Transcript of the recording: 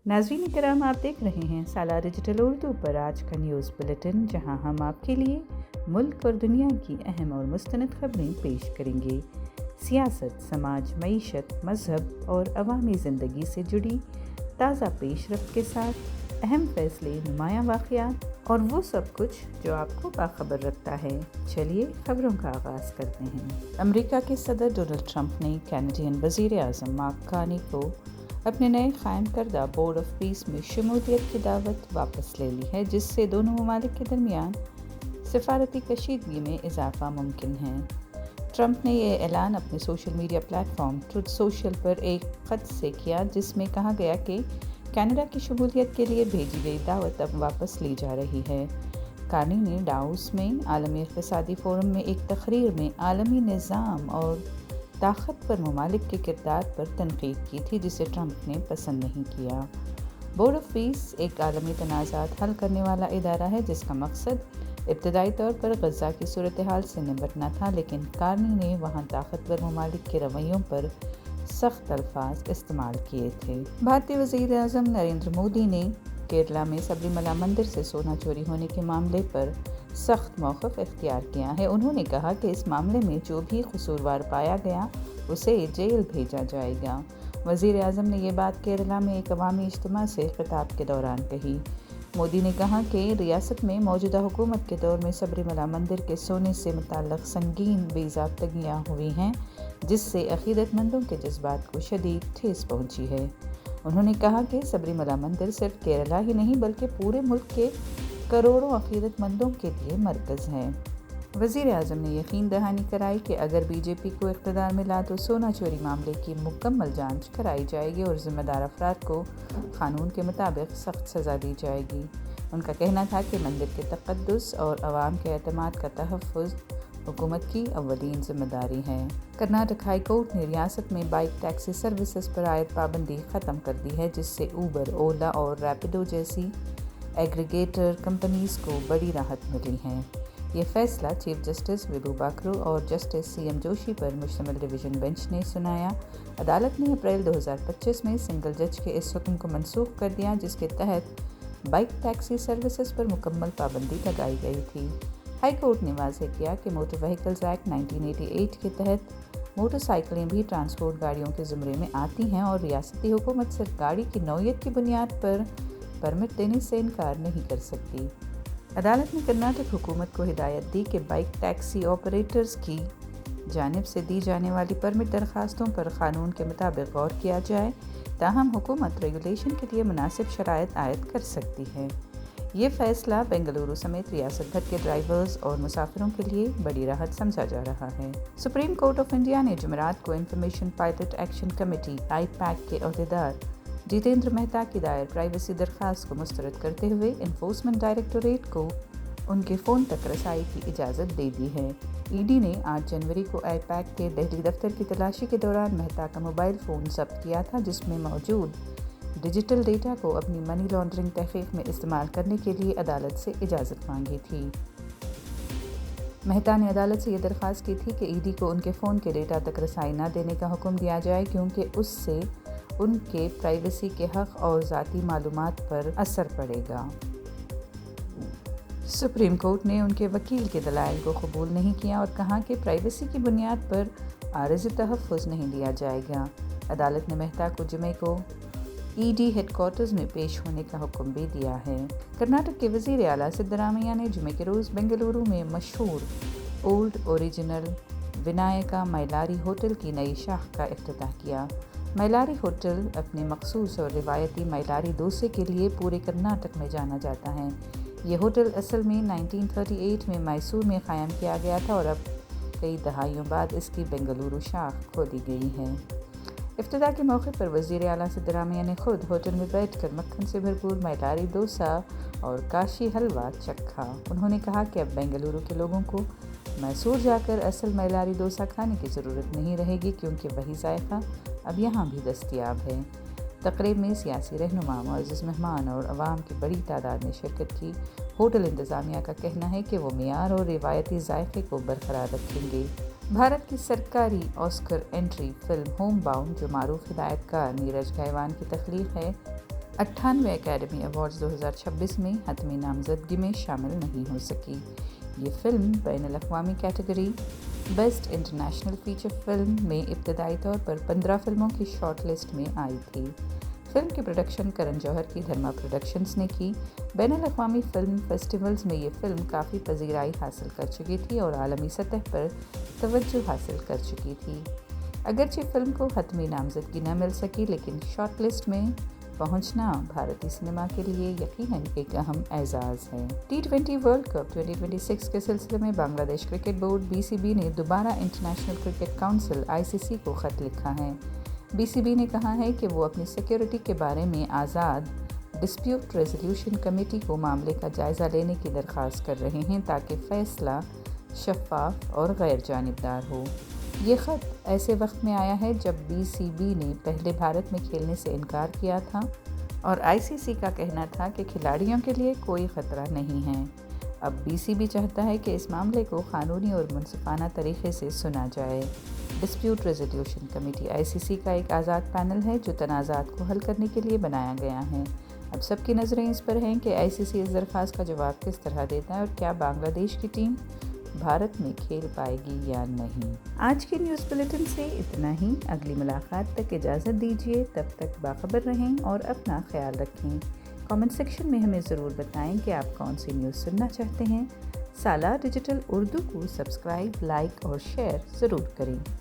नाज़रीन करام, आप देख रहे हैं सालार डिजिटल उर्दू पर आज का न्यूज़ बुलेटिन, जहां हम आपके लिए मुल्क और दुनिया की अहम और मुस्तनद खबरें पेश करेंगे। सियासत, समाज, मईशत, मजहब और अवामी ज़िंदगी से जुड़ी ताज़ा पेशरफ्त के साथ अहम फैसले, नुमायां वाक़यात और वो सब कुछ जो आपको बाखबर रखता है। चलिए खबरों का आगाज़ करते हैं। अमेरिका के सदर डोनाल्ड ट्रंप ने कैनेडियन वज़ीर आज़म मार्क कार्नी को अपने नए कायम करदा बोर्ड ऑफ पीस में शमूलियत की दावत वापस ले ली है, जिससे दोनों ममालिक के दरमियान सफारती कशीदगी में इजाफा मुमकिन है। ट्रंप ने यह ऐलान अपने social media platform truth social पर एक ख़त से किया, जिसमें कहा गया कि कनाडा की शमूलियत के लिए भेजी गई दावत अब वापस ली जा रही है। कार्नी ने डावोस में आलमी इक़्तिसादी फोरम में एक तकरीर में आलमी निज़ाम और ताकत पर ममालिक के किरदार पर तनकीद की थी, जिसे ट्रंप ने पसंद नहीं किया। बोर्ड ऑफ पीस एक आलमी तनाज़ात हल करने वाला इदारा है, जिसका मकसद इब्तदाई तौर पर गज़ा की सूरत हाल से निपटना था, लेकिन कार्नी ने वहाँ ताकतवर ममालिक के रवैयों पर सख्त अल्फाज इस्तेमाल किए थे। भारतीय वज़ीर आज़म नरेंद्र मोदी ने केरला में सबरीमला मंदिर से सोना चोरी होने के मामले पर सख्त मौक़िफ़ इख्तियार किया है। उन्होंने कहा कि इस मामले में जो भी कसूरवार पाया गया उसे जेल भेजा जाएगा। वज़ीर आज़म ने ये बात केरला में एक अवामी इज्तिमा से खिताब के दौरान कही। मोदी ने कहा कि रियासत में मौजूदा हुकूमत के दौर में सबरीमला मंदिर के सोने से मुताल्लिक़ संगीन बेज़ाब्तगियाँ हुई हैं, जिससे अक़ीदतमंदों के जज्बात को शदीद ठेस पहुँची है। उन्होंने कहा कि सबरीमला मंदिर सिर्फ केरला ही नहीं बल्कि पूरे मुल्क के करोड़ों अक़ीदतमंदों के लिए मरकज़ है। वज़ीर आज़म ने यकीन दहानी कराई कि अगर बीजेपी को इक़्तिदार मिला तो सोना चोरी मामले की मुकम्मल जांच कराई जाएगी और ज़िम्मेदार अफराद को क़ानून के मुताबिक सख्त सज़ा दी जाएगी। उनका कहना था कि मंदिर के तक़द्दुस और अवाम के एतमाद का तहफ़्फ़ुज़ हुकूमत की अव्वलीन ज़िम्मेदारी है। कर्नाटक हाई कोर्ट ने रियासत में बाइक टैक्सी सर्विसेज पर आयद पाबंदी ख़त्म कर दी है, जिससे ऊबर, ओला और रैपिडो जैसी एग्रीगेटर कंपनीज़ को बड़ी राहत मिली है। ये फैसला चीफ जस्टिस विभू बाकरू और जस्टिस CM जोशी पर मुश्तमिल डिवीज़न बेंच ने सुनाया। अदालत ने अप्रैल 2025 में सिंगल जज के इस हुक्म को मनसूख कर दिया, जिसके तहत बाइक टैक्सी सर्विसेज पर मुकम्मल पाबंदी लगाई गई थी। हाई कोर्ट ने वाज़ेह किया कि मोटर व्हीकल्स एक्ट 1988 के तहत मोटरसाइकिलें भी ट्रांसपोर्ट गाड़ियों के ज़ुमरे में आती हैं और रियासती हुकूमत सिर्फ गाड़ी की नौइयत की बुनियाद पर परमिट देने से इनकार नहीं कर सकती। अदालत ने कर्नाटक हुकूमत को हिदायत दी कि बाइक टैक्सी ऑपरेटर्स की जानिब से दी जाने वाली परमिट दरख्वास्तों पर क़ानून के मुताबिक गौर किया जाए, ताहम हुकूमत रेगुलेशन के लिए मुनासिब शराइत आयद कर सकती है। ये फ़ैसला बेंगलुरु समेत रियासत भर के ड्राइवर्स और मुसाफिरों के लिए बड़ी राहत समझा जा रहा है। सुप्रीम कोर्ट ऑफ इंडिया ने जुमेरात को information pilot action committee IPAC के अहदेदार जितेंद्र मेहता की दायर प्राइवेसी दरख्वास्त को मुस्तरद करते हुए इन्फोर्समेंट डायरेक्टोरेट को उनके फ़ोन तक रसाई की इजाज़त दे दी है। ED ने 8 जनवरी को IPAC के दिल्ली दफ्तर की तलाशी के दौरान मेहता का मोबाइल फ़ोन जब्त किया था, जिसमें मौजूद डिजिटल डेटा को अपनी मनी लॉन्ड्रिंग तहक़ीक़ में इस्तेमाल करने के लिए अदालत से इजाज़त मांगी थी। मेहता ने अदालत से ये दरख्वास्त की थी कि ED को उनके फ़ोन के डेटा तक रसाई न देने का हुक्म दिया जाए, क्योंकि उससे उनके प्राइवेसी के हक़ और ज़ाती मालूमात पर असर पड़ेगा। सुप्रीम कोर्ट ने उनके वकील के दलाइल को कबूल नहीं किया और कहा कि प्राइवेसी की बुनियाद पर आरिज़ी तहफ़्फ़ुज़ नहीं लिया जाएगा। अदालत ने मेहता को जुमे को ED हेडक्वार्टर्स में पेश होने का हुक्म भी दिया है। कर्नाटक के वज़ीर आला सिद्धरामैया ने जुमे के रोज़ बेंगलुरु में मशहूर ओल्ड ओरिजिनल विनायका मैलारी होटल की नई शाख का इफ्तिताह किया। मैलारी होटल अपने मखसूस और रिवायती मैलारी डोसे के लिए पूरे कर्नाटक में जाना जाता है। ये होटल असल में 1938 में मैसूर में क़ायम किया गया था और अब कई दहाइयों बाद इसकी बेंगलुरु शाख खोली गई है। इफ्तिताह के मौके पर वज़ीर आला सिद्धरामैया ने खुद होटल में बैठकर मक्खन से भरपूर मैलारी डोसा और काशी हलवा चखा। उन्होंने कहा कि अब बेंगलुरु के लोगों को मैसूर जाकर असल मैलारी डोसा खाने की ज़रूरत नहीं रहेगी, क्योंकि वही जायका अब यहाँ भी दस्तयाब है। तकरीब में सियासी रहनुमा, मुअज़्ज़ज़ मेहमान और अवाम की बड़ी तादाद ने शिरकत की। होटल इंतज़ामिया का कहना है कि वो मियार और रिवायती जायके को बरकरार रखेंगे। भारत की सरकारी Oscar entry film home bound, जो मारूफ हिदायतकार नीरज गैवान की तख्लीक है, 98 اکیڈمی ایوارڈز 2026 میں حتمی نامزدگی میں شامل نہیں ہو سکی۔ یہ فلم بین الاقوامی category best international feature film میں ابتدائی طور پر 15 فلموں کی شارٹ لسٹ میں آئی تھی۔ فلم کی پروڈکشن کرن جوہر کی دھرما پروڈکشنز نے کی۔ بین الاقوامی فلم فیسٹیولز میں یہ فلم کافی پذیرائی حاصل کر چکی تھی اور عالمی سطح پر توجہ حاصل کر چکی تھی۔ اگرچہ فلم کو حتمی نامزدگی نہ مل سکی، لیکن شارٹ لسٹ میں پہنچنا بھارتی سنیما کے لیے یقیناً ایک اہم اعزاز ہے۔ T20 ورلڈ کپ 2026 کے سلسلے میں بنگلہ دیش کرکٹ بورڈ BCB نے دوبارہ انٹرنیشنل کرکٹ کونسل ICC کو خط لکھا ہے۔ BCB نے کہا ہے کہ وہ اپنی سیکیورٹی کے بارے میں آزاد ڈسپیوٹ ریزولیوشن کمیٹی کو معاملے کا جائزہ لینے کی درخواست کر رہے ہیں تاکہ فیصلہ شفاف اور غیر جانبدار ہو۔ یہ خط ایسے وقت میں آیا ہے جب BCB نے پہلے بھارت میں کھیلنے سے انکار کیا تھا اور ICC کا کہنا تھا کہ کھلاڑیوں کے لیے کوئی خطرہ نہیں ہے۔ اب BCB چاہتا ہے کہ اس معاملے کو قانونی اور منصفانہ طریقے سے سنا جائے۔ ڈسپیوٹ ریزولیوشن کمیٹی ICC کا ایک آزاد پینل ہے جو تنازعات کو حل کرنے کے لیے بنایا گیا ہے۔ اب سب کی نظریں اس پر ہیں کہ ICC اس درخواست کا جواب کس طرح دیتا ہے اور کیا بنگلہ دیش کی ٹیم بھارت میں کھیل پائے گی یا نہیں۔ آج کی نیوز بلیٹن سے اتنا ہی۔ اگلی ملاقات تک اجازت دیجیے، تب تک باخبر رہیں اور اپنا خیال رکھیں۔ کامنٹ سیکشن میں ہمیں ضرور بتائیں کہ آپ کون سی نیوز سننا چاہتے ہیں۔ سالار ڈیجیٹل اردو کو سبسکرائب، لائک اور شیئر ضرور کریں۔